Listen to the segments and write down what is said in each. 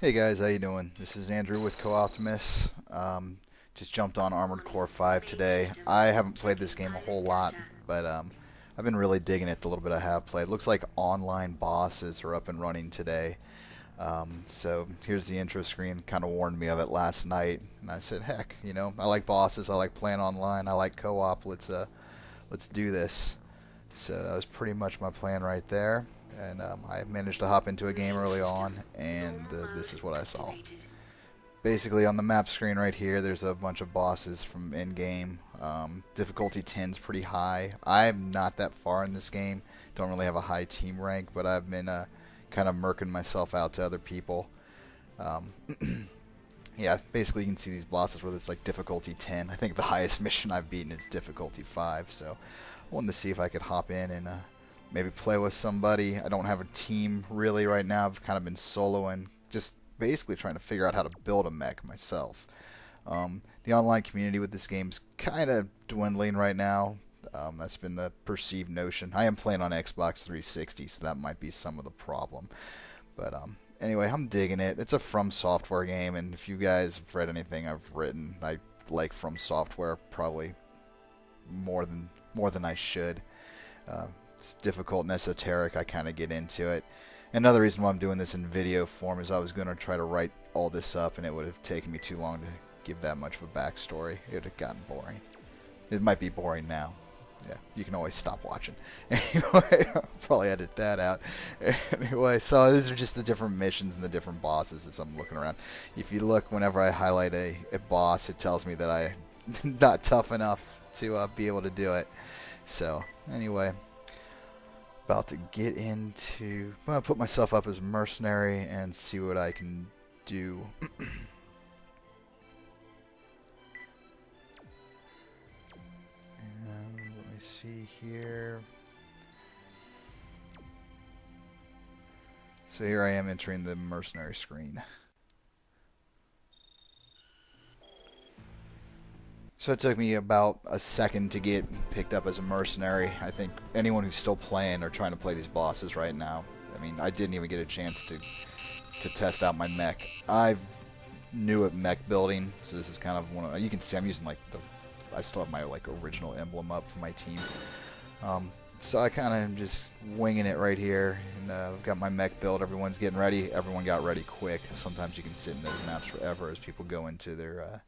Hey guys, how you doing? This is Andrew with Co-Optimus. Just jumped on Armored Core 5 today. I haven't played this game a whole lot, but I've been really digging it the little bit I have played. Looks like online bosses are up and running today. So here's the intro screen. Kind of warned me of it last night, and I said, "Heck, I like bosses. I like playing online. I like co-op. Let's do this." So that was pretty much my plan right there. And I managed to hop into a game early on, and this is what I saw. Basically, on the map screen right here, there's a bunch of bosses from in-game. Difficulty 10's pretty high. I'm not that far in this game. Don't really have a high team rank, but I've been kind of murking myself out to other people. Um, yeah, basically you can see these bosses where it's like difficulty 10. I think the highest mission I've beaten is difficulty 5, so I wanted to see if I could hop in and maybe play with somebody. I don't have a team really right now. I've kind of been soloing, just basically trying to figure out how to build a mech myself. The online community with this game's kind of dwindling right now. That's been the perceived notion. I am playing on Xbox 360, so that might be some of the problem. But anyway, I'm digging it. It's a From Software game, and if you guys have read anything I've written, I like From Software probably more than I should. It's difficult and esoteric. I kind of get into it. Another reason why I'm doing this in video form is I was going to try to write all this up, and it would have taken me too long to give that much of a backstory. It would have gotten boring. It might be boring now. Yeah, you can always stop watching. Anyway, I'll probably edit that out. Anyway, so these are just the different missions and the different bosses as I'm looking around. If you look, whenever I highlight a boss, it tells me that I'm not tough enough to be able to do it. So, anyway, about to get into... I'm going to put myself up as a mercenary and see what I can do. Let me see here. So here I am entering the mercenary screen. So it took me about a second to get picked up as a mercenary. I think anyone who's still playing or trying to play these bosses right now, I mean, I didn't even get a chance to test out my mech. I'm new at mech building, so this is kind of one of... You can see I'm using like I still have my like original emblem up for my team. So I kind of am just winging it right here, and I've got my mech build. Everyone's getting ready. Everyone got ready quick. Sometimes you can sit in those maps forever as people go into their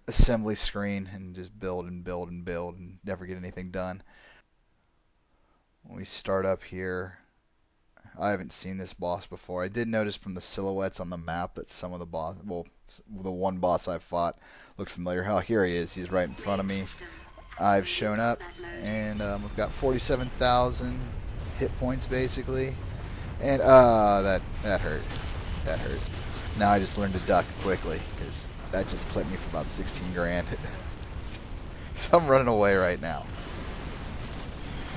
assembly screen and just build and build and build and never get anything done. When we start up here, I haven't seen this boss before. I did notice from the silhouettes on the map that some of the boss, well, the one boss I fought looked familiar. Oh, here he is. He's right in front of me. I've shown up, and we've got 47,000 hit points basically. And that hurt. That hurt. Now I just learned to duck quickly because that just clipped me for about 16 grand. So I'm running away right now.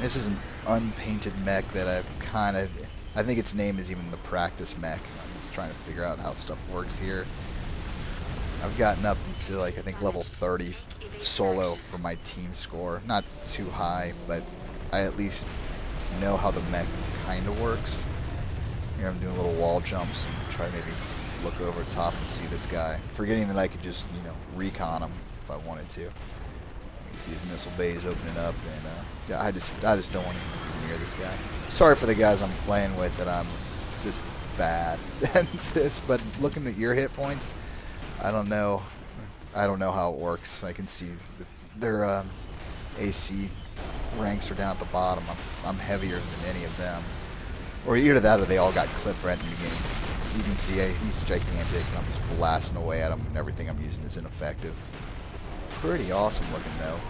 This is an unpainted mech that I think its name is even the practice mech. I'm just trying to figure out how stuff works here. I've gotten up into like I think level 30 solo for my team score. Not too high, but I at least know how the mech kind of works. Here I'm doing little wall jumps and try to maybe look over top and see this guy, forgetting that I could just recon him if I wanted to. You can see his missile bays opening up, and yeah, I just don't want to be near this guy. Sorry for the guys I'm playing with that I'm this bad at this, but looking at your hit points, I don't know how it works. I can see that their AC ranks are down at the bottom. I'm heavier than any of them, or either that or they all got clipped right at the beginning. You can see he's gigantic, and I'm just blasting away at him, and everything I'm using is ineffective. Pretty awesome looking, though.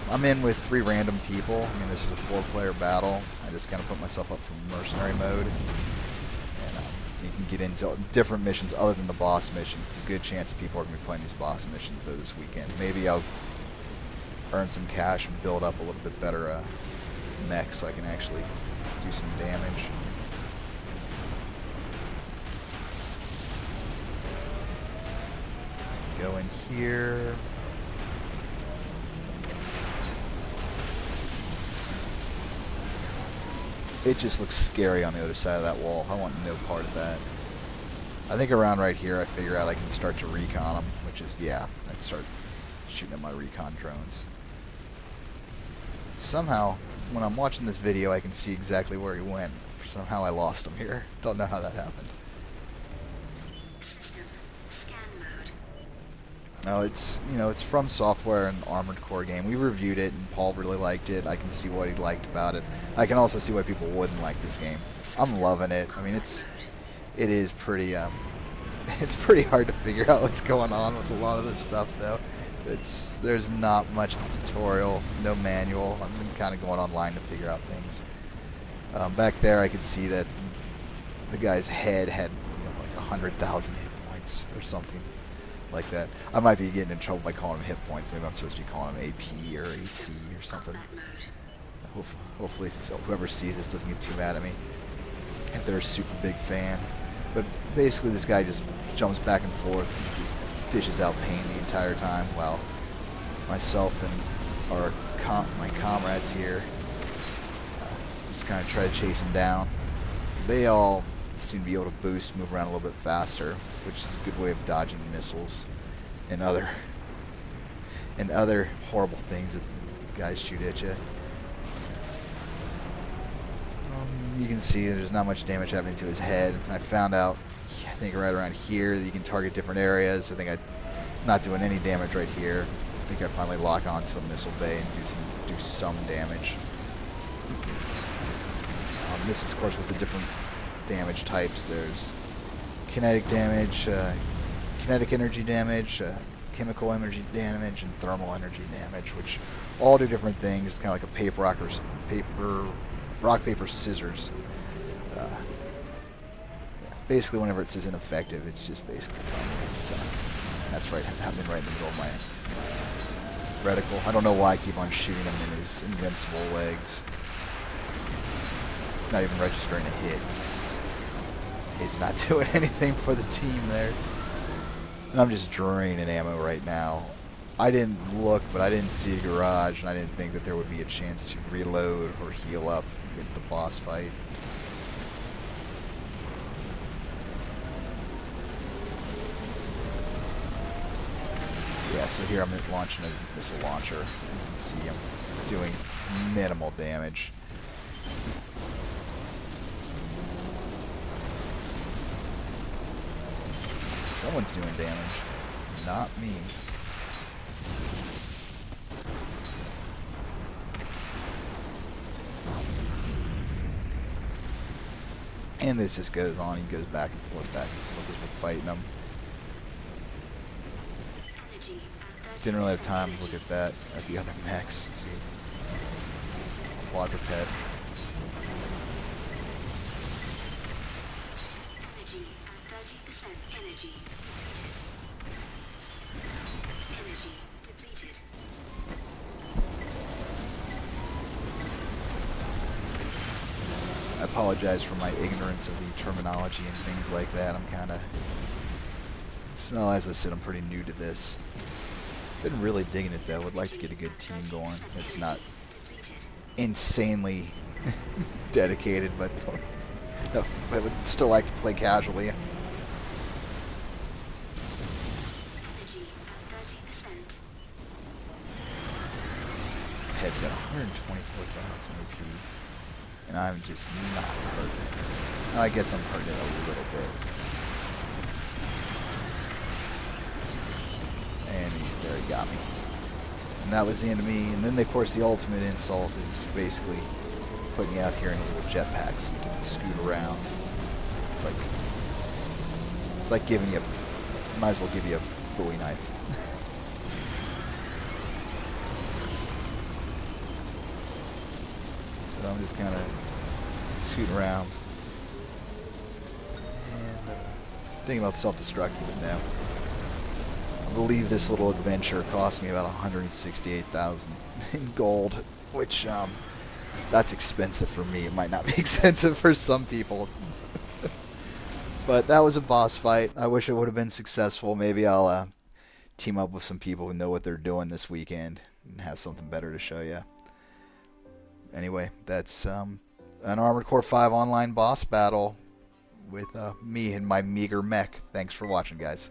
I'm in with 3 random people. I mean, this is a 4-player battle. I just kind of put myself up for mercenary mode. And you can get into different missions other than the boss missions. It's a good chance that people are going to be playing these boss missions, though, this weekend. Maybe I'll earn some cash and build up a little bit better mech so I can actually do some damage. Go in here. it just looks scary on the other side of that wall. I want no part of that. I think around right here I figure out I can start to recon them, which is, yeah, I can start shooting at my recon drones. Somehow, when I'm watching this video, I can see exactly where he went. Somehow I lost him here. Don't know how that happened. System scan mode. No, it's, you know, it's From Software, an Armored Core game. We reviewed it, and Paul really liked it. I can see what he liked about it. I can also see why people wouldn't like this game. I'm loving it. I mean, it is pretty, it's pretty hard to figure out what's going on with a lot of this stuff, though. There's not much tutorial, no manual. I've been kind of going online to figure out things. Back there, I could see that the guy's head had, you know, like 100,000 hit points or something like that. I might be getting in trouble by calling them hit points. Maybe I'm supposed to be calling them AP or AC or something. Hopefully, so whoever sees this doesn't get too mad at me if they're a super big fan. But basically, this guy just jumps back and forth and just dishes out pain the entire time, while myself and my comrades here just kind of try to chase him down. They all seem to be able to boost, move around a little bit faster, which is a good way of dodging missiles and other horrible things that the guys shoot at you. You can see there's not much damage happening to his head. I found out, I think right around here, that you can target different areas. I think I'm not doing any damage right here. I think I finally lock onto a missile bay and do some damage. This is, of course, with the different damage types. There's kinetic damage, kinetic energy damage, chemical energy damage, and thermal energy damage, which all do different things. It's kind of like a rock, paper, scissors. Yeah. Basically, whenever it says ineffective, it's just basically telling me it's, that's right, happening right in the middle of my reticle. I don't know why I keep on shooting him in his invincible legs. It's not even registering a hit. It's not doing anything for the team there. And I'm just draining ammo right now. I didn't look, but I didn't see a garage, and I didn't think that there would be a chance to reload or heal up against a boss fight. Yeah, so here I'm launching a missile launcher. You can see I'm doing minimal damage. Someone's doing damage, not me. And this just goes on. He goes back and forth as we're fighting them. Didn't really have time to look at the other mechs. Let's see. Quadruped. Energy at 30%. Energy depleted. Energy depleted. I apologize for my ignorance of the terminology and things like that. I'm kind of... Well, as I said, I'm pretty new to this. Been really digging it, though. Would like to get a good team going. It's not insanely dedicated, but I would still like to play casually. Energy at 30%. Head's got 124,000 AP, and I'm just not hurting it. I guess I'm hurting it a little bit. And there he got me. And that was the end of me. And then, of course, the ultimate insult is basically putting you out here in a little jetpack so you can scoot around. It's like giving you, might as well give you a Bowie knife. So I'm just kind of scooting around. And thinking about self-destructing it now. I believe this little adventure cost me about 168,000 in gold, which that's expensive for me. It might not be expensive for some people. But that was a boss fight. I wish it would have been successful. Maybe I'll team up with some people who know what they're doing this weekend and have something better to show you. Anyway, that's a an Armored Core 5 online boss battle with me and my meager mech. Thanks for watching, guys.